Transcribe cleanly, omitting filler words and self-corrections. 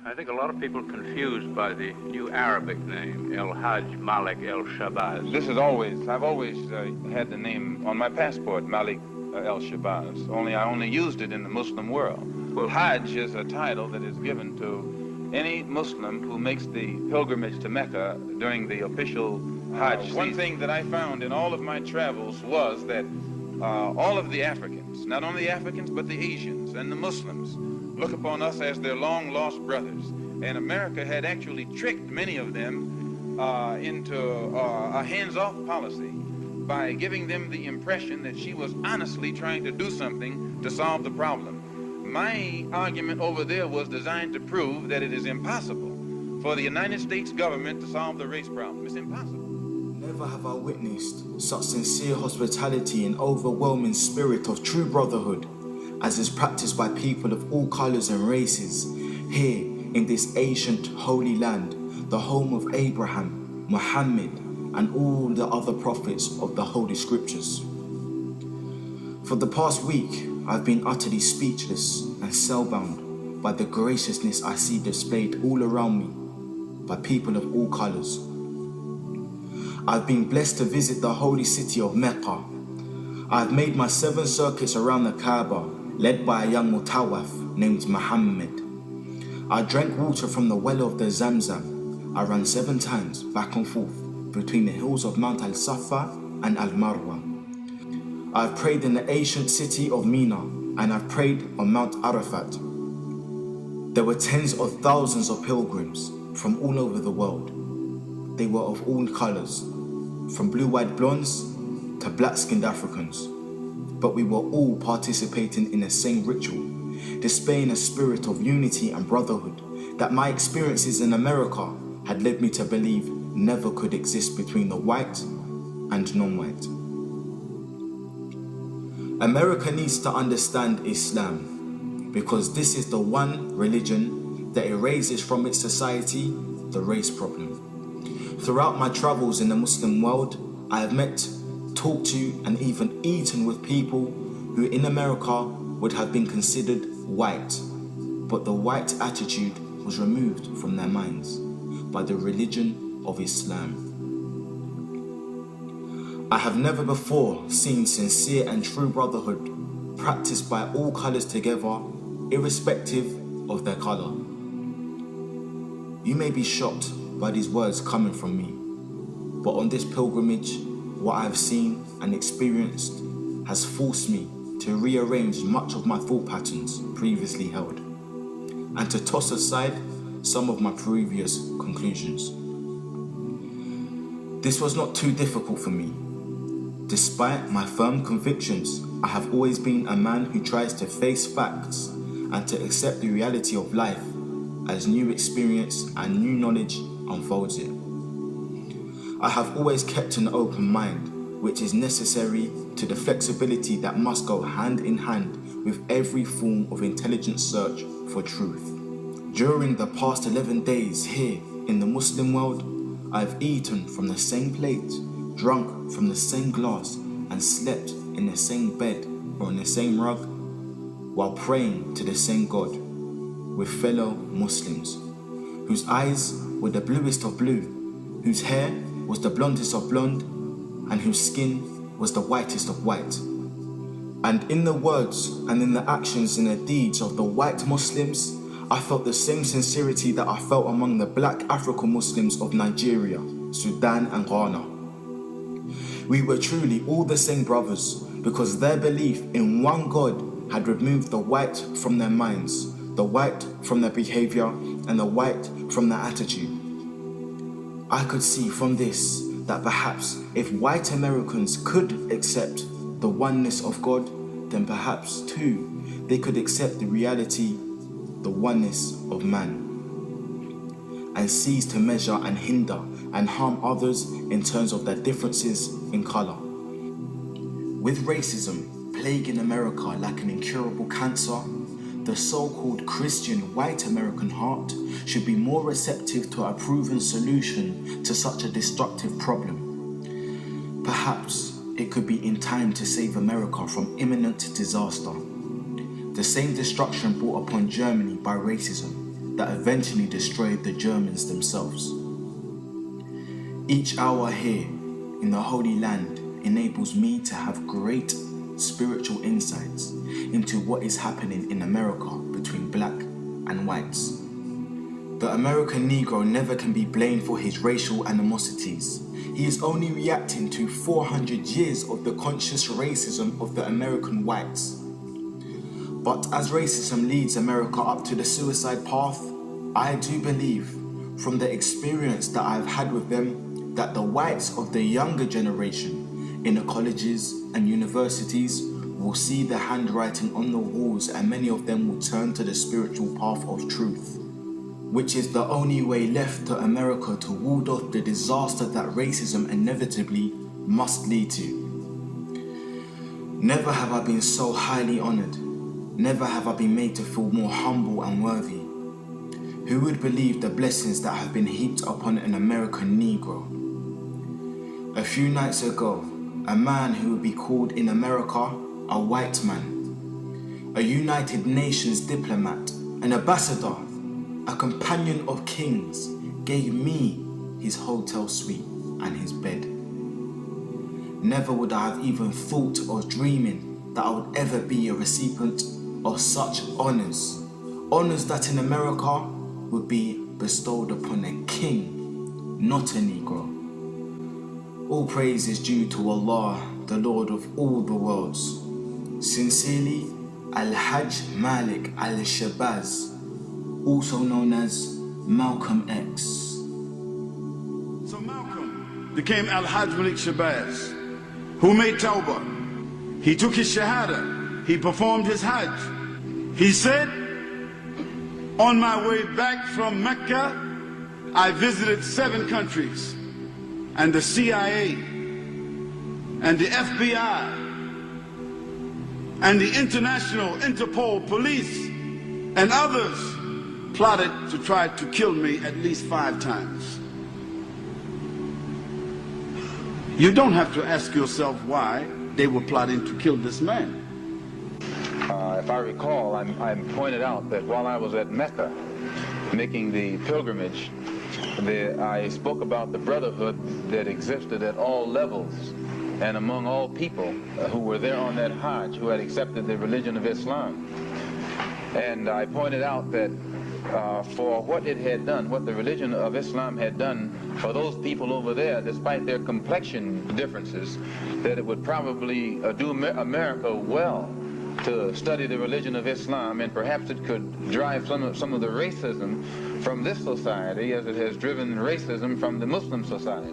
I think a lot of people confused by the new Arabic name, El Hajj Malik El Shabazz. I've always had the name on my passport, Malik El Shabazz, only I only used it in the Muslim world. Well, Hajj is a title that is given to any Muslim who makes the pilgrimage to Mecca during the official Hajj season. One thing that I found in all of my travels was that all of the Africans, not only the Africans, but the Asians and the Muslims, look upon us as their long-lost brothers. And America had actually tricked many of them into a hands-off policy by giving them the impression that she was honestly trying to do something to solve the problem. My argument over there was designed to prove that it is impossible for the United States government to solve the race problem. It's impossible. Never have I witnessed such sincere hospitality and overwhelming spirit of true brotherhood as is practiced by people of all colors and races here in this ancient holy land, the home of Abraham, Muhammad, and all the other prophets of the Holy Scriptures. For the past week, I've been utterly speechless and spellbound by the graciousness I see displayed all around me by people of all colors. I've been blessed to visit the holy city of Mecca. I've made my 7 circuits around the Kaaba, led by a young Mutawaf named Muhammad. I drank water from the well of the Zamzam. I ran 7 times back and forth between the hills of Mount Al-Safa and Al-Marwa. I've prayed in the ancient city of Mina, and I've prayed on Mount Arafat. There were tens of thousands of pilgrims from all over the world. They were of all colors, from blue-eyed blondes to black-skinned Africans. But we were all participating in the same ritual, displaying a spirit of unity and brotherhood that my experiences in America had led me to believe never could exist between the white and non-white. America needs to understand Islam because this is the one religion that erases from its society the race problem. Throughout my travels in the Muslim world, I have met, talked to, and even eaten with people who in America would have been considered white, but the white attitude was removed from their minds by the religion of Islam. I have never before seen sincere and true brotherhood practiced by all colors together, irrespective of their color. You may be shocked by these words coming from me, but on this pilgrimage, what I have seen and experienced has forced me to rearrange much of my thought patterns previously held, and to toss aside some of my previous conclusions. This was not too difficult for me. Despite my firm convictions, I have always been a man who tries to face facts and to accept the reality of life as new experience and new knowledge unfolds it. I have always kept an open mind, which is necessary to the flexibility that must go hand in hand with every form of intelligent search for truth. During the past 11 days here in the Muslim world, I have eaten from the same plate, drunk from the same glass, and slept in the same bed or on the same rug, while praying to the same God with fellow Muslims, whose eyes were the bluest of blue, whose hair was the blondest of blonde, and whose skin was the whitest of white. And in the words and in the actions and the deeds of the white Muslims, I felt the same sincerity that I felt among the black African Muslims of Nigeria, Sudan, and Ghana. We were truly all the same brothers because their belief in one God had removed the white from their minds, the white from their behavior, and the white from their attitude. I could see from this that perhaps if white Americans could accept the oneness of God, then perhaps too they could accept the reality, the oneness of man, and cease to measure and hinder and harm others in terms of their differences in color. With racism plaguing America like an incurable cancer, the so-called Christian white American heart should be more receptive to a proven solution to such a destructive problem. Perhaps it could be in time to save America from imminent disaster, the same destruction brought upon Germany by racism. that eventually destroyed the Germans themselves. Each hour here in the Holy Land enables me to have great spiritual insights into what is happening in America between black and whites. The American Negro never can be blamed for his racial animosities. He is only reacting to 400 years of the conscious racism of the American whites. But as racism leads America up to the suicide path, I do believe, from the experience that I've had with them, that the whites of the younger generation in the colleges and universities will see the handwriting on the walls, and many of them will turn to the spiritual path of truth, which is the only way left to America to ward off the disaster that racism inevitably must lead to. Never have I been so highly honored. Never have I been made to feel more humble and worthy. Who would believe the blessings that have been heaped upon an American Negro? A few nights ago, a man who would be called in America a white man, a United Nations diplomat, an ambassador, a companion of kings, gave me his hotel suite and his bed. Never would I have even thought or dreaming that I would ever be a recipient of such honors. Honors that in America would be bestowed upon a king, not a Negro. All praise is due to Allah, the Lord of all the worlds. Sincerely, Al-Hajj Malik Al-Shabazz, also known as Malcolm X. So Malcolm became Al-Hajj Malik Shabazz, who made Tawbah. He took his Shahada. He performed his Hajj. He said, on my way back from Mecca, I visited 7 countries, and the CIA, and the FBI, and the International Interpol Police, and others plotted to try to kill me at least 5 times. You don't have to ask yourself why they were plotting to kill this man. If I recall, I pointed out that while I was at Mecca making the pilgrimage, I spoke about the brotherhood that existed at all levels and among all people who were there on that Hajj, who had accepted the religion of Islam. And I pointed out that for what it had done, what the religion of Islam had done for those people over there, despite their complexion differences, that it would probably do America well to study the religion of Islam, and perhaps it could drive some of the racism from this society as it has driven racism from the Muslim society.